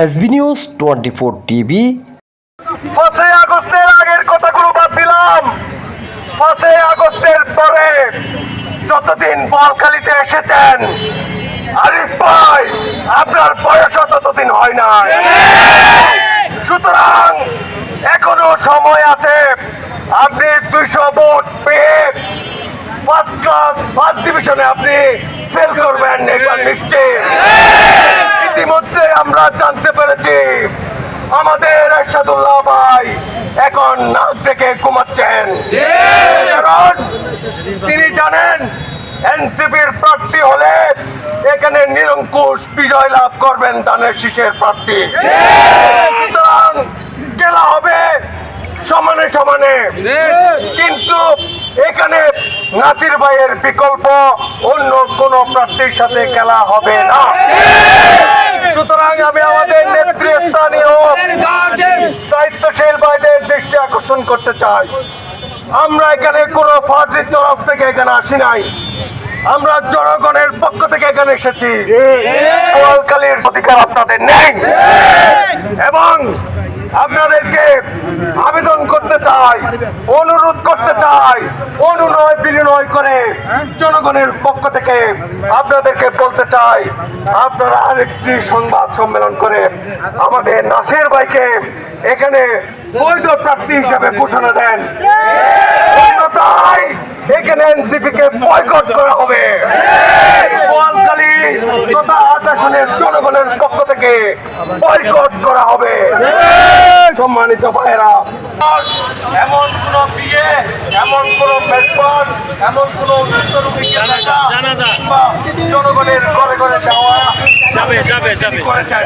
SB News 24 TV। 5ই আগস্টের আগের কথাগুলো বাদ দিলাম। 5ই আগস্টের পরে যতদিন বলখালিতে এসেছেন আরিফ ভাই, আপনার বয়স ততদিন হয় না। সুতরাং এখনো সময় আছে। আপনি 200 ভোট পেয়ে ফার্স্ট ডিভিশনে আপনি ফেল করবেন, এটা নিশ্চিত। ইতিমধ্যে আমরা জানতে পেরেছি আমাদের এরশাদুল্লাহ ভাই এখন নাক ডেকে ঘুমাচ্ছেন, কারণ তিনি জানেন এনসিপির প্রার্থী হলে এখানে নিরঙ্কুশ বিজয় লাভ করবেন ধানের শীষের প্রার্থী। সুতরাং খেলা হবে সমানে সমানে, কিন্তু এখানে নাসির ভাইয়ের বিকল্প অন্য কোন প্রার্থীর সাথে খেলা হবে না। সুতরাং আমি আমাদের নেতৃস্থানীয় দায়িত্বশীল ভাইদের দৃষ্টি আকর্ষণ করতে চাই, আমরা এখানে কোনো পার্টির তরফ থেকে এখানে আসি নাই, আমরা জনগণের পক্ষ থেকে এখানে এসেছি। বলখালির অধিকার আপনাদের নেই এবং আপনাদেরকে আবেদন করতে চাই, অনুরোধ করতে চাই, অনুনয় বিনয় করে জনগণের পক্ষ থেকে আপনাদেরকে বলতে চাই, আপনারা আরেকটি সংবাদ সম্মেলন করে আমাদের নাসির ভাইকে এখানে বৈধ প্রার্থী হিসেবে ঘোষণা দেন, অন্যথায় এখানে এনসিপিকে বয়কট করা হবে। বলখালি তথা 8 আসনের জনগণের পক্ষ থেকে বয়কট করা হবে। সম্মানিত ভাইরা, এমন কোন বিয়ে, এমন কোন বেতন, এমন কোন জনগণের ঘরে ঘরে যাওয়া যাবে করেছেন।